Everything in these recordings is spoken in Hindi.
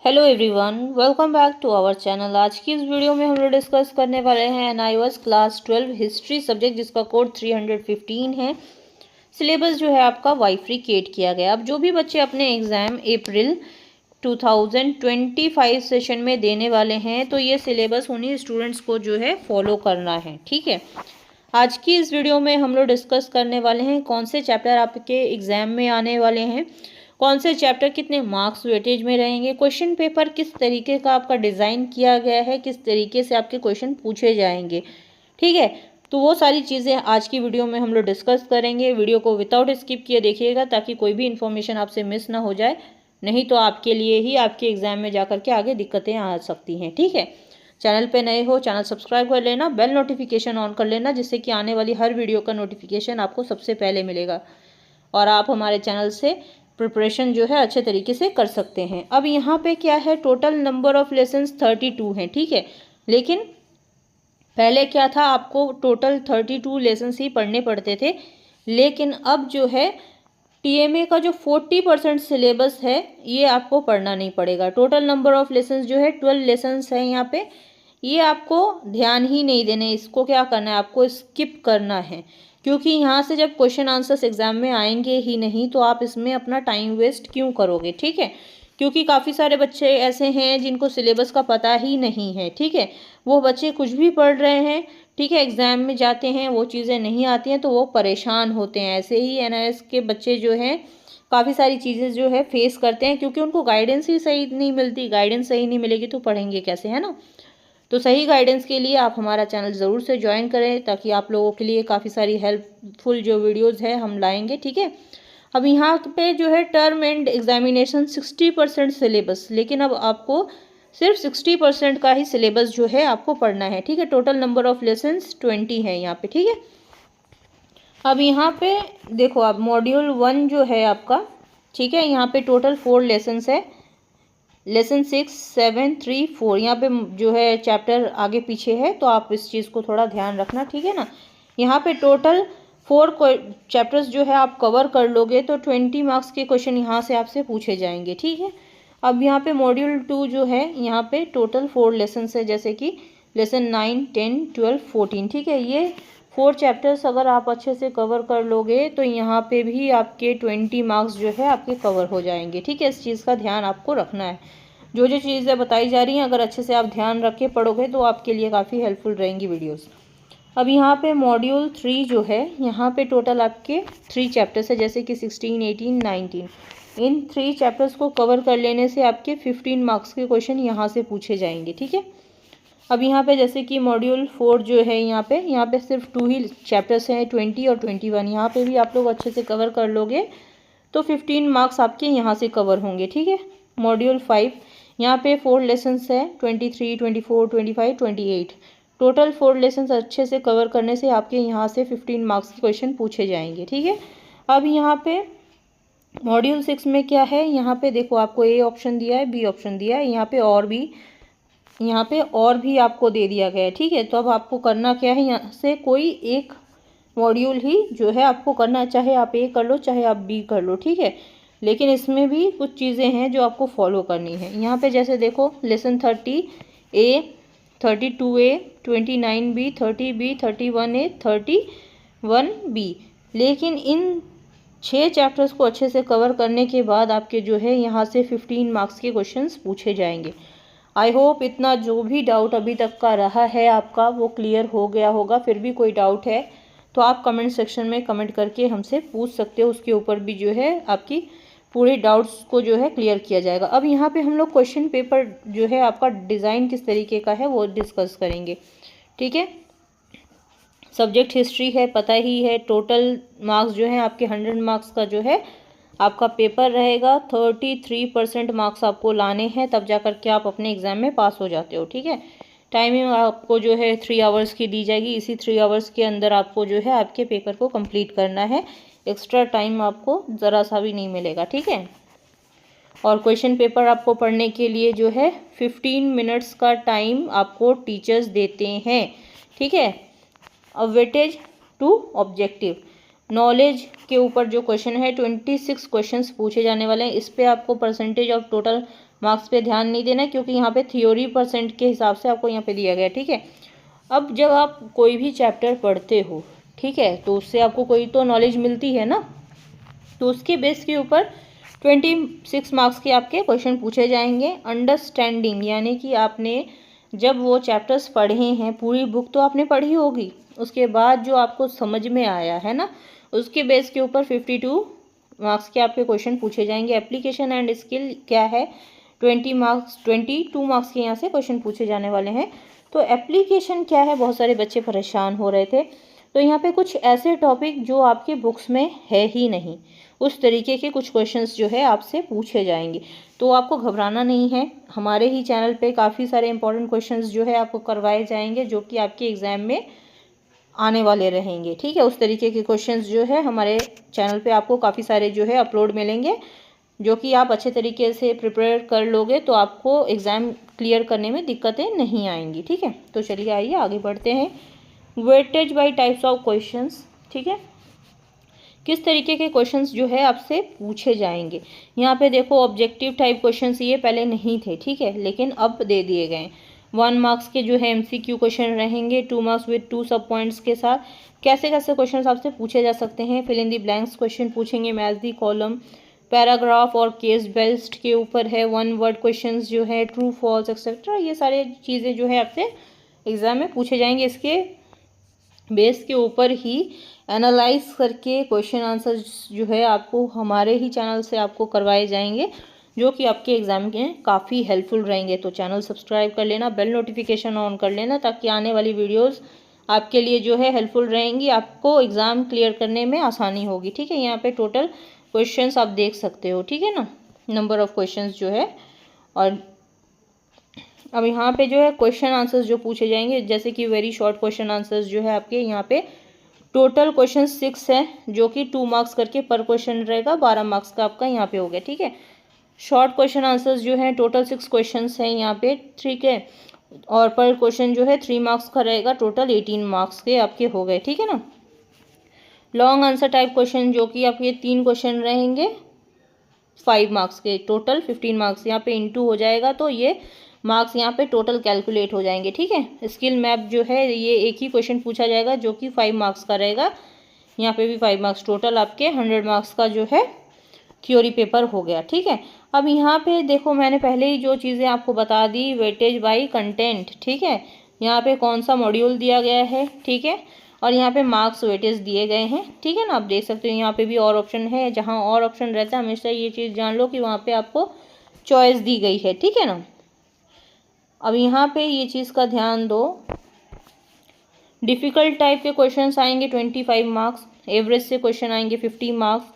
Hello everyone, welcome back to our channel. आज की इस वीडियो में हम लोग डिस्कस करने वाले हैं NIOS क्लास 12 हिस्ट्री सब्जेक्ट, जिसका कोड 315 है। सिलेबस जो है आपका वाइफ्रिकेट किया गया। अब जो भी बच्चे अपने एग्ज़ाम अप्रैल 2025 सेशन में देने वाले हैं, तो ये सिलेबस उन्हीं स्टूडेंट्स को जो है फॉलो करना है। ठीक है, आज की इस वीडियो में हम लोग डिस्कस करने वाले हैं कौन से चैप्टर आपके एग्ज़ाम में आने वाले हैं, कौन से चैप्टर कितने मार्क्स वेटेज में रहेंगे, क्वेश्चन पेपर किस तरीके का आपका डिज़ाइन किया गया है, किस तरीके से आपके क्वेश्चन पूछे जाएंगे। ठीक है, तो वो सारी चीज़ें आज की वीडियो में हम लोग डिस्कस करेंगे। वीडियो को विदाउट स्किप किए देखिएगा, ताकि कोई भी इन्फॉर्मेशन आपसे मिस ना हो जाए, नहीं तो आपके लिए ही आपके एग्ज़ाम में जा करके आगे दिक्कतें आ सकती हैं। ठीक है, चैनल पे नए हो चैनल सब्सक्राइब कर लेना, बेल नोटिफिकेशन ऑन कर लेना, जिससे कि आने वाली हर वीडियो का नोटिफिकेशन आपको सबसे पहले मिलेगा और आप हमारे चैनल से प्रिपरेशन जो है अच्छे तरीके से कर सकते हैं। अब यहाँ पे क्या है, टोटल नंबर ऑफ लेसन्स 32 हैं। ठीक है, लेकिन पहले क्या था, आपको टोटल 32 लेसन्स ही पढ़ने पड़ते थे, लेकिन अब जो है TMA का जो 40% सिलेबस है, ये आपको पढ़ना नहीं पड़ेगा। टोटल नंबर ऑफ लेसन्स जो है 12 लेसन्स है यहाँ पे, ये आपको ध्यान ही नहीं देने, इसको क्या करना है, आपको स्किप करना है, क्योंकि यहाँ से जब क्वेश्चन आंसर्स एग्जाम में आएंगे ही नहीं, तो आप इसमें अपना टाइम वेस्ट क्यों करोगे। ठीक है, क्योंकि काफ़ी सारे बच्चे ऐसे हैं जिनको सिलेबस का पता ही नहीं है। ठीक है, वो बच्चे कुछ भी पढ़ रहे हैं, ठीक है, एग्ज़ाम में जाते हैं वो चीज़ें नहीं आती हैं तो वो परेशान होते हैं। ऐसे ही NIOS के बच्चे जो हैं काफ़ी सारी चीज़ें जो है फेस करते हैं, क्योंकि उनको गाइडेंस ही सही नहीं मिलती। गाइडेंस सही नहीं मिलेगी तो पढ़ेंगे कैसे, है ना। तो सही गाइडेंस के लिए आप हमारा चैनल ज़रूर से ज्वाइन करें, ताकि आप लोगों के लिए काफ़ी सारी हेल्पफुल जो वीडियोज़ है हम लाएंगे। ठीक है, अब यहाँ पे जो है टर्म एंड एग्जामिनेशन 60% सिलेबस, लेकिन अब आपको सिर्फ 60% का ही सिलेबस जो है आपको पढ़ना है। ठीक है, टोटल नंबर ऑफ लेसन्स 20 है यहाँ पे। ठीक है, अब यहाँ पे देखो, आप मॉड्यूल 1 जो है आपका, ठीक है, यहाँ पे टोटल 4 लेसन्स है। लेसन 6, 7, 3, 4 यहाँ पे जो है चैप्टर आगे पीछे है, तो आप इस चीज़ को थोड़ा ध्यान रखना। ठीक है ना, यहाँ पे टोटल 4 चैप्टर्स जो है आप कवर कर लोगे तो 20 मार्क्स के क्वेश्चन यहाँ से आपसे पूछे जाएंगे। ठीक है, अब यहाँ पे मॉड्यूल 2 जो है, यहाँ पे टोटल 4 लेसन है, जैसे कि लेसन 9, 10, 12, 14। ठीक है, ये 4 चैप्टर्स अगर आप अच्छे से कवर कर लोगे तो यहाँ पे भी आपके 20 मार्क्स जो है आपके कवर हो जाएंगे। ठीक है, इस चीज़ का ध्यान आपको रखना है। जो जो चीज़ें बताई जा रही हैं, अगर अच्छे से आप ध्यान रख के पढ़ोगे तो आपके लिए काफ़ी हेल्पफुल रहेंगी वीडियोस। अब यहाँ पे मॉड्यूल 3 जो है, यहाँ पे टोटल आपके 3 चैप्टर्स है, जैसे कि 16, 18, 19। इन 3 चैप्टर्स को कवर कर लेने से आपके 15 मार्क्स के क्वेश्चन यहाँ से पूछे जाएंगे। ठीक है, अब यहाँ पे जैसे कि मॉड्यूल 4 जो है, यहाँ पे सिर्फ 2 ही चैप्टर्स हैं, 20 और 21। यहाँ पे भी आप लोग अच्छे से कवर कर लोगे तो 15 मार्क्स आपके यहाँ से कवर होंगे। ठीक है, मॉड्यूल 5 यहाँ पे 4 लेसन्स है, 23, 24, 25, 28। टोटल 4 लेसन्स अच्छे से कवर करने से आपके यहाँ से 15 मार्क्स के क्वेश्चन पूछे जाएंगे। ठीक है, अब यहाँ पे मॉड्यूल 6 में क्या है, यहाँ पे देखो आपको A ऑप्शन दिया है, B ऑप्शन दिया है, यहाँ पे और भी आपको दे दिया गया है। ठीक है, तो अब आपको करना क्या है, यहाँ से कोई एक मॉड्यूल ही जो है आपको करना है, चाहे आप A कर लो चाहे आप B कर लो। ठीक है, लेकिन इसमें भी कुछ चीज़ें हैं जो आपको फॉलो करनी है। यहाँ पे जैसे देखो, lesson 30A, 32A, 29B, 30B, 31A, 31B। लेकिन इन 6 चैप्टर्स को अच्छे से कवर करने के बाद आपके जो है यहाँ से 15 मार्क्स के क्वेश्चंस पूछे जाएंगे। आई होप इतना जो भी डाउट अभी तक का रहा है आपका वो क्लियर हो गया होगा। फिर भी कोई डाउट है तो आप कमेंट सेक्शन में कमेंट करके हमसे पूछ सकते हो, उसके ऊपर भी जो है आपकी पूरे डाउट्स को जो है क्लियर किया जाएगा। अब यहाँ पे हम लोग क्वेश्चन पेपर जो है आपका डिज़ाइन किस तरीके का है वो डिस्कस करेंगे। ठीक है, सब्जेक्ट हिस्ट्री है, पता ही है। टोटल मार्क्स जो है आपके 100 मार्क्स का जो है आपका पेपर रहेगा। 33% मार्क्स आपको लाने हैं, तब जा कर के आप अपने एग्ज़ाम में पास हो जाते हो। ठीक है, टाइमिंग आपको जो है 3 आवर्स की दी जाएगी। इसी 3 आवर्स के अंदर आपको जो है आपके पेपर को कंप्लीट करना है। एक्स्ट्रा टाइम आपको ज़रा सा भी नहीं मिलेगा। ठीक है, और क्वेश्चन पेपर आपको पढ़ने के लिए जो है 15 मिनट्स का टाइम आपको टीचर्स देते हैं। ठीक है, अब वेटेज टू ऑब्जेक्टिव, नॉलेज के ऊपर जो क्वेश्चन है 26 क्वेश्चंस पूछे जाने वाले हैं। इस पे आपको परसेंटेज ऑफ टोटल मार्क्स पे ध्यान नहीं देना है, क्योंकि यहाँ पे थ्योरी परसेंट के हिसाब से आपको यहाँ पे दिया गया है, ठीक है। अब जब आप कोई भी चैप्टर पढ़ते हो, ठीक है, तो उससे आपको कोई तो नॉलेज मिलती है ना, तो उसके बेस के ऊपर 26 मार्क्स के आपके क्वेश्चन पूछे जाएंगे। अंडरस्टैंडिंग यानी कि आपने जब वो चैप्टर्स पढ़े हैं, पूरी बुक तो आपने पढ़ी होगी, उसके बाद जो आपको समझ में आया है ना, उसके बेस के ऊपर 52 मार्क्स के आपके क्वेश्चन पूछे जाएंगे। एप्लीकेशन एंड स्किल क्या है, 22 मार्क्स के यहाँ से क्वेश्चन पूछे जाने वाले हैं। तो एप्लीकेशन क्या है, बहुत सारे बच्चे परेशान हो रहे थे, तो यहाँ पे कुछ ऐसे टॉपिक जो आपके बुक्स में है ही नहीं, उस तरीके के कुछ क्वेश्चंस जो है आपसे पूछे जाएंगे। तो आपको घबराना नहीं है, हमारे ही चैनल पे काफ़ी सारे इंपॉर्टेंट क्वेश्चंस जो है आपको करवाए जाएंगे, जो कि आपके एग्ज़ाम में आने वाले रहेंगे, ठीक है। उस तरीके के क्वेश्चंस जो है हमारे चैनल पे आपको काफ़ी सारे जो है अपलोड मिलेंगे, जो कि आप अच्छे तरीके से प्रिपेयर कर लोगे तो आपको एग्ज़ाम क्लियर करने में दिक्कतें नहीं आएंगी, ठीक है। तो चलिए आइए आगे बढ़ते हैं। Weightage by types of questions, ठीक है, किस तरीके के क्वेश्चंस जो है आपसे पूछे जाएंगे। यहाँ पे देखो ऑब्जेक्टिव टाइप क्वेश्चंस ये पहले नहीं थे, ठीक है, लेकिन अब दे दिए गए। 1 मार्क्स के जो है MCQ क्वेश्चन रहेंगे, 2 मार्क्स विद 2 सब पॉइंट्स के साथ। कैसे कैसे क्वेश्चन आपसे पूछे जा सकते हैं, fill in the blanks question पूछेंगे, मैच दी कॉलम, पैराग्राफ और केस बेस्ड के ऊपर है, 1 वर्ड क्वेश्चन जो है, ट्रू फॉल्स एक्सेट्रा, ये सारी चीज़ें जो है आपसे एग्जाम में पूछे जाएंगे। इसके बेस के ऊपर ही एनालाइज करके क्वेश्चन आंसर जो है आपको हमारे ही चैनल से आपको करवाए जाएंगे, जो कि आपके एग्ज़ाम के काफ़ी हेल्पफुल रहेंगे। तो चैनल सब्सक्राइब कर लेना, बेल नोटिफिकेशन ऑन कर लेना, ताकि आने वाली वीडियोस आपके लिए जो है हेल्पफुल रहेंगी, आपको एग्ज़ाम क्लियर करने में आसानी होगी, ठीक है। यहाँ पे टोटल क्वेश्चंस आप देख सकते हो, ठीक है ना, नंबर ऑफ़ क्वेश्चंस जो है। और अब यहाँ पे जो है क्वेश्चन आंसर्स जो पूछे जाएंगे, जैसे कि वेरी शॉर्ट क्वेश्चन आंसर्स जो है आपके यहाँ पे टोटल क्वेश्चन 6 है, जो कि 2 मार्क्स करके पर क्वेश्चन रहेगा, 12 मार्क्स का आपका यहाँ पे हो गया, ठीक है। शॉर्ट क्वेश्चन आंसर्स जो है टोटल 6 क्वेश्चंस हैं यहाँ पे, ठीक है, और पर क्वेश्चन जो है 3 मार्क्स का रहेगा, टोटल 18 मार्क्स के आपके हो गए, ठीक है ना। लॉन्ग आंसर टाइप क्वेश्चन जो कि आपके 3 क्वेश्चन रहेंगे 5 मार्क्स के, टोटल 15 मार्क्स यहाँ पे इंटू हो जाएगा, तो ये मार्क्स यहाँ पे टोटल कैलकुलेट हो जाएंगे, ठीक है। स्किल मैप जो है ये एक ही क्वेश्चन पूछा जाएगा, जो कि 5 मार्क्स का रहेगा, यहाँ पे भी 5 मार्क्स, टोटल आपके 100 मार्क्स का जो है थ्योरी पेपर हो गया, ठीक है। अब यहाँ पे देखो मैंने पहले ही जो चीज़ें आपको बता दी, वेटेज बाई कंटेंट, ठीक है, यहाँ पे कौन सा मॉड्यूल दिया गया है, ठीक है, और यहाँ पे मार्क्स वेटेज दिए गए हैं, ठीक है ना। आप देख सकते हो यहाँ पे भी और ऑप्शन है, जहाँ और ऑप्शन रहता है हमेशा ये चीज़ जान लो कि वहाँ पे आपको चॉइस दी गई है, ठीक है ना। अब यहाँ पे ये चीज़ का ध्यान दो, डिफ़िकल्ट टाइप के क्वेश्चंस आएंगे 25 मार्क्स, एवरेज से क्वेश्चन आएंगे 50 मार्क्स,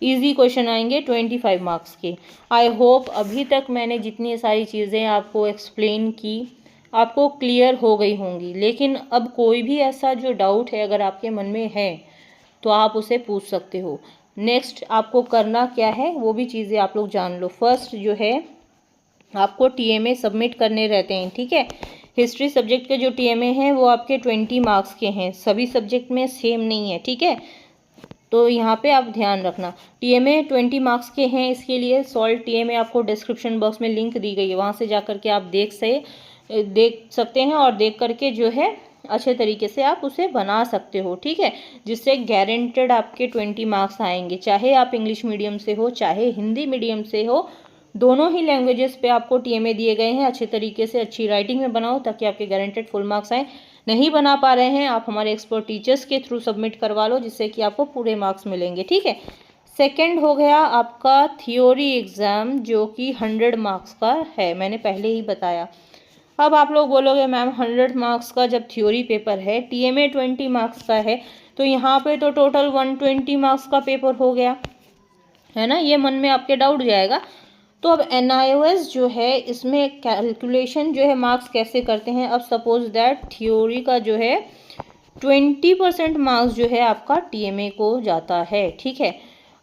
इजी क्वेश्चन आएंगे 25 मार्क्स के। आई होप अभी तक मैंने जितनी सारी चीज़ें आपको एक्सप्लेन की आपको क्लियर हो गई होंगी, लेकिन अब कोई भी ऐसा जो डाउट है अगर आपके मन में है तो आप उसे पूछ सकते हो। नेक्स्ट आपको करना क्या है वो भी चीज़ें आप लोग जान लो। फर्स्ट जो है आपको TMA सबमिट करने रहते हैं, ठीक है। हिस्ट्री सब्जेक्ट के जो TMA हैं वो आपके 20 मार्क्स के हैं, सभी सब्जेक्ट में सेम नहीं है, ठीक है। तो यहाँ पे आप ध्यान रखना, TMA 20 मार्क्स के हैं। इसके लिए सॉल्व TMA आपको डिस्क्रिप्शन बॉक्स में लिंक दी गई है, वहाँ से जा कर के आप देख सकते हैं, और देख करके जो है अच्छे तरीके से आप उसे बना सकते हो, ठीक है, जिससे गारंटेड आपके 20 मार्क्स आएंगे। चाहे आप इंग्लिश मीडियम से हो चाहे हिंदी मीडियम से हो, दोनों ही लैंग्वेजेस पे आपको TMA दिए गए हैं। अच्छे तरीके से अच्छी राइटिंग में बनाओ ताकि आपके गारंटेड फुल मार्क्स आएँ। नहीं बना पा रहे हैं आप हमारे एक्सपर्ट टीचर्स के थ्रू सबमिट करवा लो, जिससे कि आपको पूरे मार्क्स मिलेंगे, ठीक है। सेकंड हो गया आपका थ्योरी एग्ज़ाम, जो कि 100 मार्क्स का है, मैंने पहले ही बताया। अब आप लोग बोलोगे मैम 100 मार्क्स का जब थ्योरी पेपर है, TMA 20 मार्क्स का है, तो यहाँ पे तो टोटल 120 मार्क्स का पेपर हो गया है ना, ये मन में आपके डाउट जाएगा। तो अब NIOS जो है इसमें कैलकुलेशन जो है मार्क्स कैसे करते हैं। अब सपोज दैट थ्योरी का जो है 20% मार्क्स जो है आपका TMA को जाता है, ठीक है।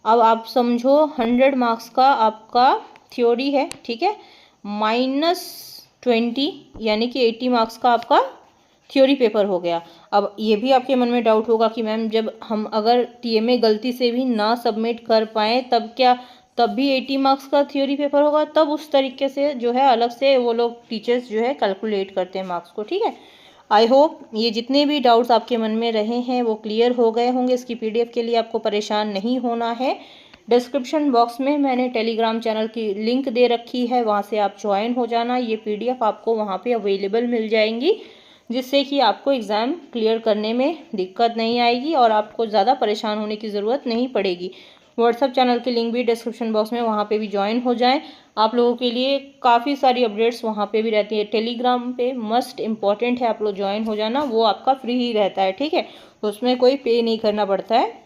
अब आप समझो 100 मार्क्स का आपका थ्योरी है, ठीक है, -20 यानी कि 80 मार्क्स का आपका थ्योरी पेपर हो गया। अब ये भी आपके मन में डाउट होगा कि मैम जब हम अगर टीएमए गलती से भी ना सबमिट कर पाएँ तब भी 80 मार्क्स का थ्योरी पेपर होगा? तब उस तरीके से जो है अलग से वो लोग टीचर्स जो है कैलकुलेट करते हैं मार्क्स को, ठीक है। आई होप ये जितने भी डाउट्स आपके मन में रहे हैं वो क्लियर हो गए होंगे। इसकी पीडीएफ के लिए आपको परेशान नहीं होना है। डिस्क्रिप्शन बॉक्स में मैंने टेलीग्राम चैनल की लिंक दे रखी है, वहाँ से आप ज्वाइन हो जाना। ये पीडीएफ आपको वहाँ पे अवेलेबल मिल जाएंगी, जिससे कि आपको एग्ज़ाम क्लियर करने में दिक्कत नहीं आएगी और आपको ज़्यादा परेशान होने की ज़रूरत नहीं पड़ेगी। व्हाट्सएप चैनल की लिंक भी डिस्क्रिप्शन बॉक्स में, वहाँ पे भी ज्वाइन हो जाएं। आप लोगों के लिए काफ़ी सारी अपडेट्स वहाँ पे भी रहती है। टेलीग्राम पे मस्ट इम्पॉर्टेंट है, आप लोग ज्वाइन हो जाना, वो आपका फ्री ही रहता है, ठीक है, उसमें कोई पे नहीं करना पड़ता है।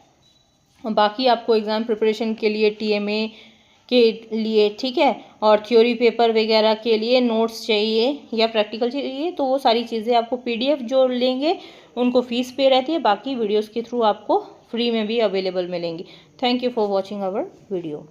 बाकी आपको एग्ज़ाम प्रिपरेशन के लिए टीएमए के लिए, ठीक है, और थ्योरी पेपर वगैरह के लिए नोट्स चाहिए या प्रैक्टिकल चाहिए, तो वो सारी चीज़ें आपको पीडीएफ जो लेंगे उनको फ़ीस पे रहती है, बाकी वीडियोस के थ्रू आपको फ्री में भी अवेलेबल मिलेंगी। Thank you for watching our video.